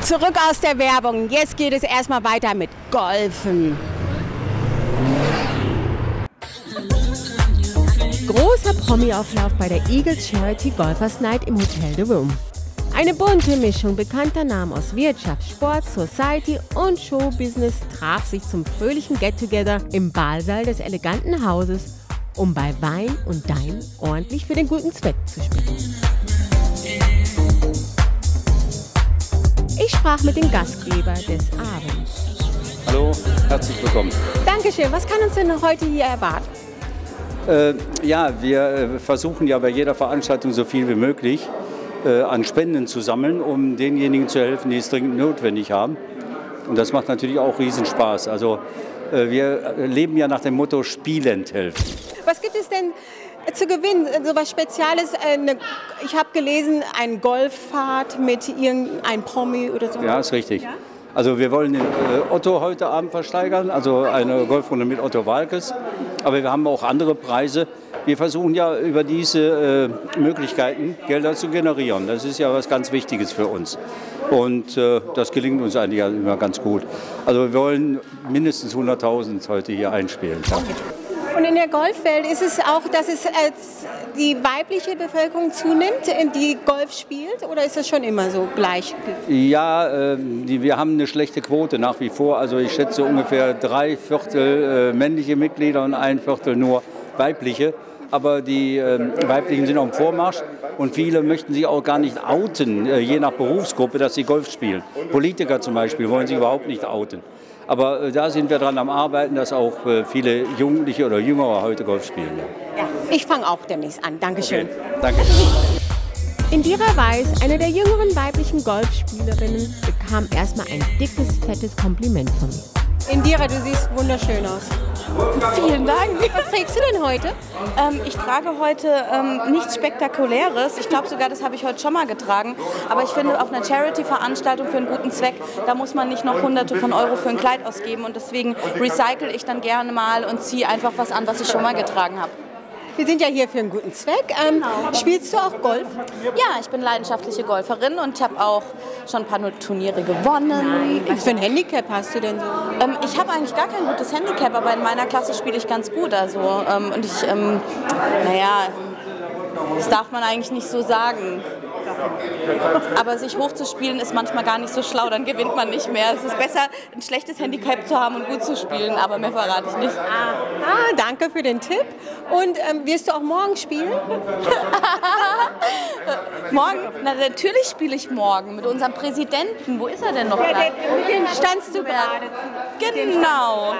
Zurück aus der Werbung. Jetzt geht es erstmal weiter mit Golfen. Großer Promi-Auflauf bei der Eagles Charity Golfers Night im Hotel The Room. Eine bunte Mischung bekannter Namen aus Wirtschaft, Sport, Society und Showbusiness traf sich zum fröhlichen Get-Together im Ballsaal des eleganten Hauses, um bei Wein und Dine ordentlich für den guten Zweck zu spielen. Ich sprach mit dem Gastgeber des Abends. Hallo, herzlich willkommen. Dankeschön. Was kann uns denn heute hier erwarten? Ja, wir versuchen ja bei jeder Veranstaltung so viel wie möglich an Spenden zu sammeln, um denjenigen zu helfen, die es dringend notwendig haben. Und das macht natürlich auch Riesenspaß. Also wir leben ja nach dem Motto Spielend helfen. Was gibt es denn zu gewinnen? So was Spezielles? Ich habe gelesen, eine Golffahrt mit irgendeinem Promi oder so. Ja, ist richtig. Ja? Also wir wollen den Otto heute Abend versteigern, also eine Golfrunde mit Otto Waalkes. Aber wir haben auch andere Preise. Wir versuchen ja über diese Möglichkeiten Gelder zu generieren. Das ist ja was ganz Wichtiges für uns. Und das gelingt uns eigentlich immer ganz gut. Also wir wollen mindestens 100.000 heute hier einspielen. Ja. Und in der Golfwelt ist es auch, dass es die weibliche Bevölkerung zunimmt, die Golf spielt, oder ist das schon immer so gleich? Ja, wir haben eine schlechte Quote nach wie vor. Also ich schätze ungefähr 3/4 männliche Mitglieder und 1/4 nur weibliche. Aber die Weiblichen sind auf dem Vormarsch und viele möchten sich auch gar nicht outen, je nach Berufsgruppe, dass sie Golf spielen. Politiker zum Beispiel wollen sich überhaupt nicht outen. Aber da sind wir dran am Arbeiten, dass auch viele Jugendliche oder Jüngere heute Golf spielen. Ja, ich fange auch demnächst an. Dankeschön. Okay. Danke. Indira Weiß, eine der jüngeren weiblichen Golfspielerinnen, bekam erstmal ein dickes, fettes Kompliment von mir. Indira, du siehst wunderschön aus. Vielen Dank. Was trägst du denn heute? Ich trage heute nichts Spektakuläres. Ich glaube sogar, das habe ich heute schon mal getragen. Aber ich finde, auf einer Charity-Veranstaltung für einen guten Zweck, da muss man nicht noch Hunderte von Euro für ein Kleid ausgeben. Und deswegen recycle ich dann gerne mal und ziehe einfach was an, was ich schon mal getragen habe. Wir sind ja hier für einen guten Zweck. Spielst du auch Golf? Ja, ich bin leidenschaftliche Golferin und ich habe auch schon ein paar Turniere gewonnen. Was für ein Handicap hast du denn so? Ich habe eigentlich gar kein gutes Handicap, aber in meiner Klasse spiele ich ganz gut. Also, und ich, naja, das darf man eigentlich nicht so sagen. Aber sich hochzuspielen ist manchmal gar nicht so schlau, dann gewinnt man nicht mehr. Es ist besser, ein schlechtes Handicap zu haben und gut zu spielen, aber mehr verrate ich nicht. Danke für den Tipp. Und wirst du auch morgen spielen? Morgen? Na, natürlich spiele ich morgen mit unserem Präsidenten. Wo ist er denn noch? Ja, mit dem standst du gerade. Genau.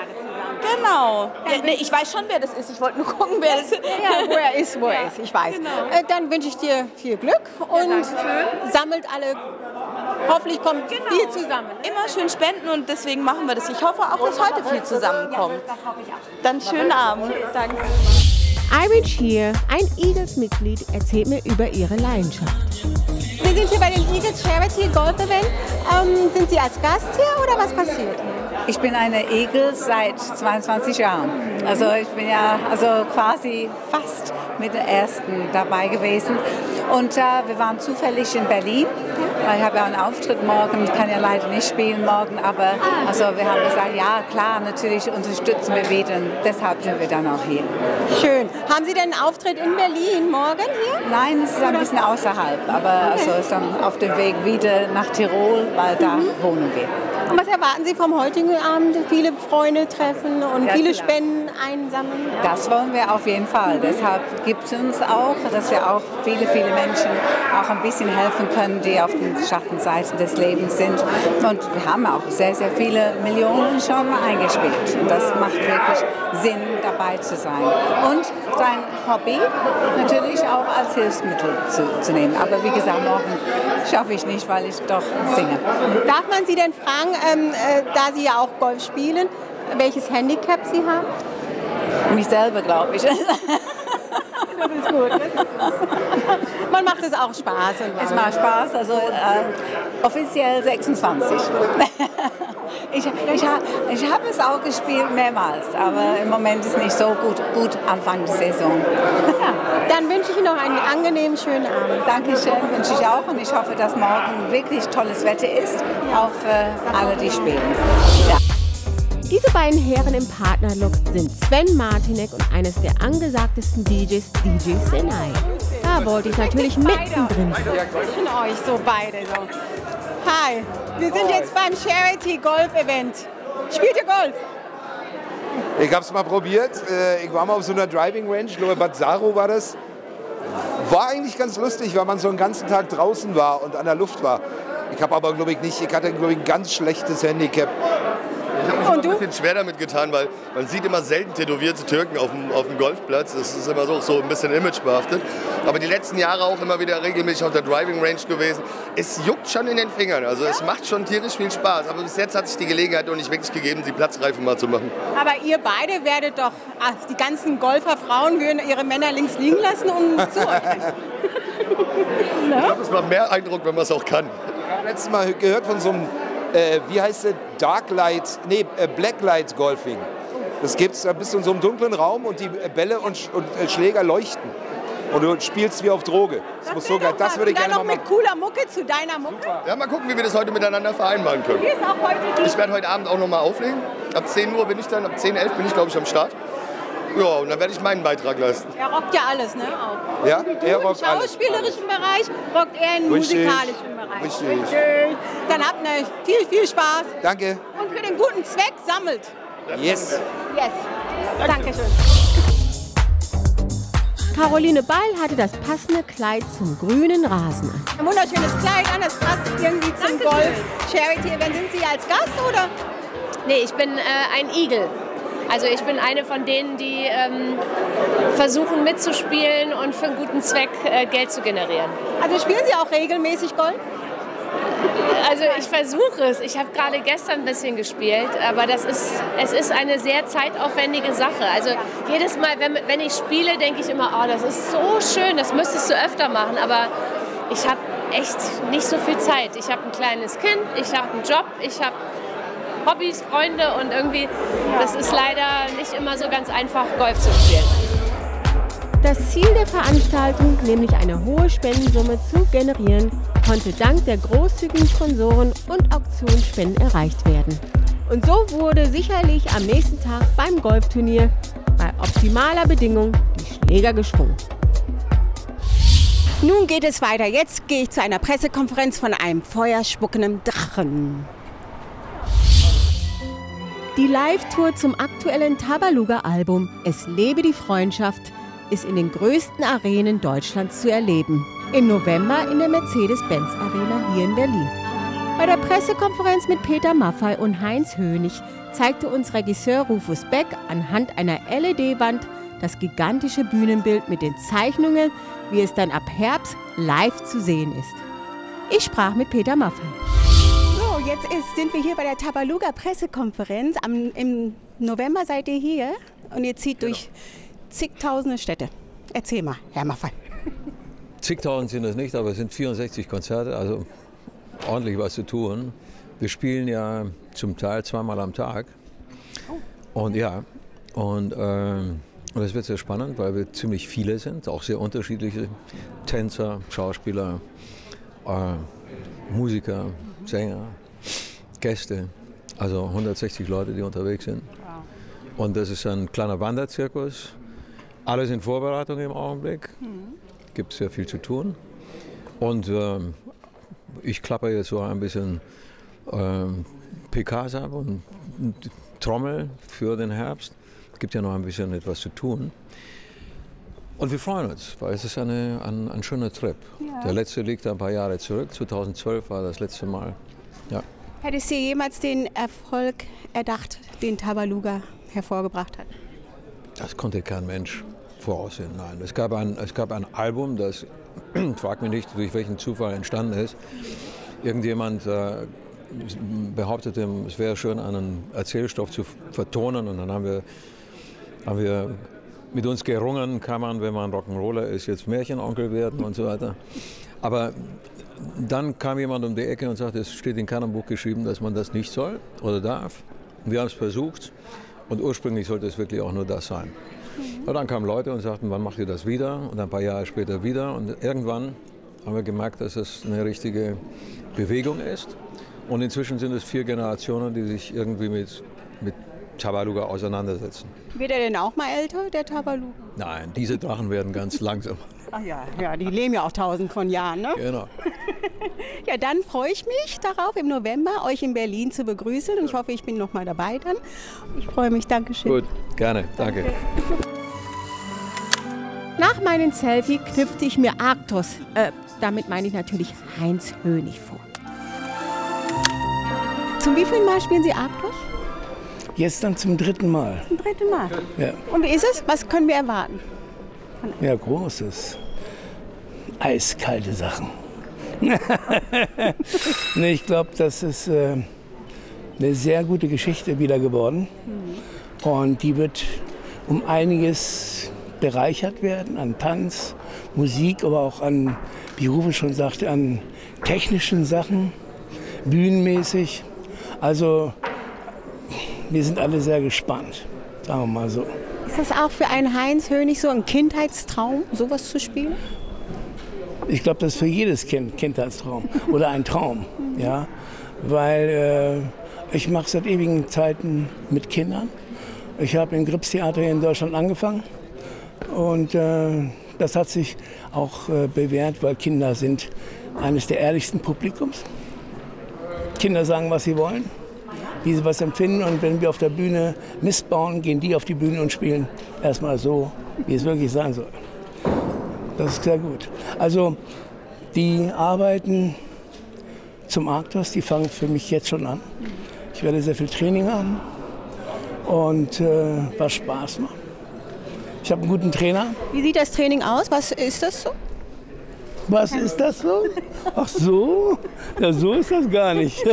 Genau. Ja, nee, ich weiß schon, wer das ist. Ich wollte nur gucken, wer das ist. Ja, wo er ist, ich weiß. Genau. Dann wünsche ich dir viel Glück und sammelt alle, hoffentlich kommt viel zusammen. Immer schön spenden und deswegen machen wir das. Ich hoffe auch, dass heute viel zusammenkommt. Das hoffe ich auch. Dann schönen Abend. Danke. Irene Shear, ein Eagles-Mitglied, erzählt mir über ihre Leidenschaft. Wir sind hier bei dem Eagles Charity Golf Event. Sind Sie als Gast hier oder was passiert hier? Ich bin eine Eagles seit 22 Jahren. Also ich bin ja quasi fast mit der ersten dabei gewesen. Und wir waren zufällig in Berlin. Ich habe ja einen Auftritt morgen. Ich kann ja leider nicht spielen morgen, aber also wir haben gesagt, ja klar, natürlich unterstützen wir wieder. Und deshalb sind wir dann auch hier. Schön. Haben Sie denn einen Auftritt in Berlin morgen hier? Nein, es ist ein bisschen außerhalb, aber also ist dann auf dem Weg wieder nach Tirol, weil da wohnen wir. Und was erwarten Sie vom heutigen Abend? Viele Freunde treffen und viele Spenden einsammeln? Das wollen wir auf jeden Fall. Deshalb gibt es uns auch, dass wir auch viele Menschen auch ein bisschen helfen können, die auf den Schattenseiten des Lebens sind. Und wir haben auch sehr viele Millionen schon eingespielt. Und das macht wirklich Sinn, dabei zu sein. Und sein Hobby natürlich auch als Hilfsmittel zu nehmen. Aber wie gesagt, morgen schaffe ich nicht, weil ich doch singe. Darf man Sie denn fragen, da Sie ja auch Golf spielen, welches Handicap Sie haben? Mich selber, glaube ich. Das ist gut. Fußball macht es auch Spaß. Es macht Spaß, also offiziell 26. Ich habe es auch gespielt mehrmals, aber im Moment ist nicht so gut Anfang der Saison. Ja, dann wünsche ich Ihnen noch einen angenehmen, schönen Abend. Dankeschön, wünsche ich auch und ich hoffe, dass morgen wirklich tolles Wetter ist, auch für alle, die spielen. Ja. Diese beiden Herren im Partnerlook sind Sven Martinek und eines der angesagtesten DJs, DJ Senai. Da wollte ich natürlich mittendrin sein. Zwischen euch so beide so. Hi, wir sind jetzt beim Charity Golf Event. Spielt ihr Golf? Ich habe es mal probiert. Ich war mal auf so einer Driving Range, ich glaube Bad Saro war das. War eigentlich ganz lustig, weil man so einen ganzen Tag draußen war und an der Luft war. Ich habe aber, glaube ich, hatte ein ganz schlechtes Handicap. Ich habe mich immer ein bisschen schwer damit getan, weil man sieht immer selten tätowierte Türken auf dem Golfplatz. Das ist immer so ein bisschen imagebehaftet. Aber die letzten Jahre auch immer wieder regelmäßig auf der Driving Range gewesen. Es juckt schon in den Fingern, also es macht schon tierisch viel Spaß. Aber bis jetzt hat sich die Gelegenheit noch nicht wirklich gegeben, die Platzreife mal zu machen. Aber ihr beide werdet doch, die ganzen Golferfrauen würden ihre Männer links liegen lassen, um zu euch. Ich glaube, es macht mehr Eindruck, wenn man es auch kann. Ich habe letztes Mal gehört von so einem, wie heißt es, Blacklight Golfing. Das gibt's, da bist du in so einem dunklen Raum und die Bälle und Schläger leuchten. Und du spielst wie auf Droge. Das würde ich gerne mal machen. Mit cooler Mucke zu deiner Mucke. Ja, mal gucken, wie wir das heute miteinander vereinbaren können. Hier ist auch heute Ich werde heute Abend auch noch mal auflegen. Ab 10 Uhr bin ich dann, ab 10, 11 bin ich, glaube ich, am Start. Ja, und dann werde ich meinen Beitrag leisten. Er rockt ja alles, ne? Auch. Ja, er rockt im alles. schauspielerischen Bereich rockt er im musikalischen Bereich. Richtig. Dann habt ihr viel Spaß. Danke. Und für den guten Zweck sammelt. Yes. Yes. Dankeschön. Caroline Ball hatte das passende Kleid zum grünen Rasen an. Ein wunderschönes Kleid an, das passt irgendwie zum Golf Charity Event. Sind Sie als Gast oder? Nee, ich bin ein Igel. Also ich bin eine von denen, die versuchen mitzuspielen und für einen guten Zweck Geld zu generieren. Also spielen Sie auch regelmäßig Golf? Also ich versuche es. Ich habe gerade gestern ein bisschen gespielt, aber es ist eine sehr zeitaufwendige Sache. Also jedes Mal, wenn ich spiele, denke ich immer, oh, das ist so schön, das müsstest du öfter machen. Aber ich habe echt nicht so viel Zeit. Ich habe ein kleines Kind, ich habe einen Job, ich habe Hobbys, Freunde und irgendwie, das ist leider nicht immer so ganz einfach, Golf zu spielen. Das Ziel der Veranstaltung, nämlich eine hohe Spendensumme zu generieren, konnte dank der großzügigen Sponsoren und Auktionsspenden erreicht werden. Und so wurde sicherlich am nächsten Tag beim Golfturnier bei optimaler Bedingung die Schläger geschwungen. Nun geht es weiter. Jetzt gehe ich zu einer Pressekonferenz von einem feuerspuckenden Drachen. Die Live-Tour zum aktuellen Tabaluga-Album Es lebe die Freundschaft ist in den größten Arenen Deutschlands zu erleben. Im November in der Mercedes-Benz-Arena hier in Berlin. Bei der Pressekonferenz mit Peter Maffay und Heinz Hönig zeigte uns Regisseur Rufus Beck anhand einer LED-Wand das gigantische Bühnenbild mit den Zeichnungen, wie es dann ab Herbst live zu sehen ist. Ich sprach mit Peter Maffay. So, jetzt sind wir hier bei der Tabaluga Pressekonferenz. Im November seid ihr hier und ihr zieht durch zigtausende Städte. Erzähl mal, Herr Maffay. Zigtausend sind es nicht, aber es sind 64 Konzerte, also ordentlich was zu tun. Wir spielen ja zum Teil zweimal am Tag. Und ja, und das wird sehr spannend, weil wir ziemlich viele sind, auch sehr unterschiedliche Tänzer, Schauspieler, Musiker, Sänger, Gäste, also 160 Leute, die unterwegs sind. Und das ist ein kleiner Wanderzirkus. Alles in Vorbereitung im Augenblick. Gibt sehr viel zu tun. Und ich klappe jetzt so ein bisschen PKs ab und Trommel für den Herbst. Es gibt ja noch ein bisschen etwas zu tun. Und wir freuen uns, weil es ist ein schöner Trip. Ja. Der letzte liegt ein paar Jahre zurück. 2012 war das letzte Mal. Ja. Hättest du jemals den Erfolg erdacht, den Tabaluga hervorgebracht hat? Das konnte kein Mensch voraussehen. Nein, es gab ein Album, das, frag mich nicht, durch welchen Zufall entstanden ist. Irgendjemand behauptete, es wäre schön, einen Erzählstoff zu vertonen, und dann haben wir mit uns gerungen, kann man, wenn man Rock'n'Roller ist, jetzt Märchenonkel werden und so weiter. Aber dann kam jemand um die Ecke und sagte, es steht in keinem Buch geschrieben, dass man das nicht soll oder darf. Wir haben es versucht und ursprünglich sollte es wirklich auch nur das sein. Und dann kamen Leute und sagten, wann macht ihr das wieder? Und ein paar Jahre später wieder. Und irgendwann haben wir gemerkt, dass es eine richtige Bewegung ist. Und inzwischen sind es 4 Generationen, die sich irgendwie mit Tabaluga auseinandersetzen. Wird er denn auch mal älter, der Tabaluga? Nein, diese Drachen werden ganz langsam. Ach ja, die leben ja auch 1000 von Jahren, ne? Genau. Ja, dann freue ich mich darauf, im November euch in Berlin zu begrüßen. Und ich hoffe, ich bin noch mal dabei dann. Ich freue mich, Dankeschön. Gut, gerne, danke. Nach meinem Selfie knüpfte ich mir Arktos, damit meine ich natürlich Heinz Hönig vor. Zum wievielten Mal spielen Sie Arktos? Jetzt dann zum 3. Mal. Zum 3. Mal? Ja. Und wie ist es? Was können wir erwarten? Ja, Großes. Eiskalte Sachen. Nee, ich glaube, das ist eine sehr gute Geschichte wieder geworden. Und die wird um einiges bereichert werden an Tanz, Musik, aber auch an, wie Rufe schon sagte, an technischen Sachen, bühnenmäßig. Also wir sind alle sehr gespannt, sagen wir mal so. Ist das auch für einen Heinz Hönig so ein Kindheitstraum, sowas zu spielen? Ich glaube, das ist für jedes Kind Kindheitstraum oder ein Traum, ja, weil ich mache seit ewigen Zeiten mit Kindern. Ich habe im Gripstheater hier in Deutschland angefangen und das hat sich auch bewährt, weil Kinder sind eines der ehrlichsten Publikums. Kinder sagen, was sie wollen, wie sie was empfinden, und wenn wir auf der Bühne Mist bauen, gehen die auf die Bühne und spielen erstmal so, wie es wirklich sein soll. Das ist sehr gut. Also die Arbeiten zum Arktos, die fangen für mich jetzt schon an. Ich werde sehr viel Training haben und was Spaß macht. Ich habe einen guten Trainer. Wie sieht das Training aus? Was ist das so? Was ist das so? Ach so? Ja, so ist das gar nicht.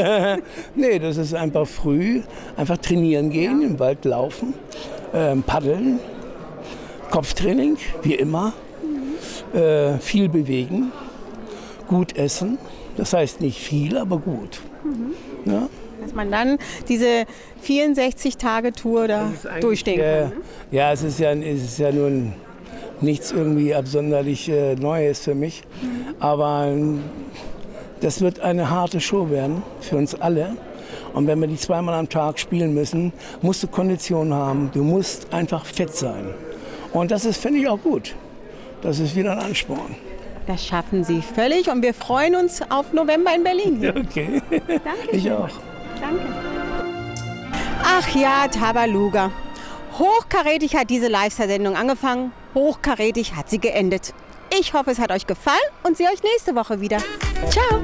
Nee, das ist einfach früh, einfach trainieren gehen, im Wald laufen, paddeln, Kopftraining, wie immer, viel bewegen, gut essen. Das heißt nicht viel, aber gut. Ja? Dass man dann diese 64-Tage-Tour da durchstehen kann. Ja, es ist ja nun nichts irgendwie absonderlich Neues für mich. Aber das wird eine harte Show werden für uns alle. Und wenn wir die 2-mal am Tag spielen müssen, musst du Kondition haben. Du musst einfach fit sein. Und das ist, finde ich, auch gut. Das ist wieder ein Ansporn. Das schaffen Sie völlig und wir freuen uns auf November in Berlin. Ja, okay. Danke. Ich auch. Danke. Ach ja, Tabaluga. Hochkarätig hat diese Lifestyle-Sendung angefangen, hochkarätig hat sie geendet. Ich hoffe, es hat euch gefallen und sehe euch nächste Woche wieder. Ciao!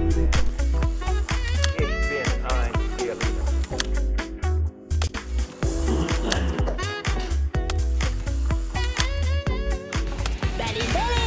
Berlin, Berlin.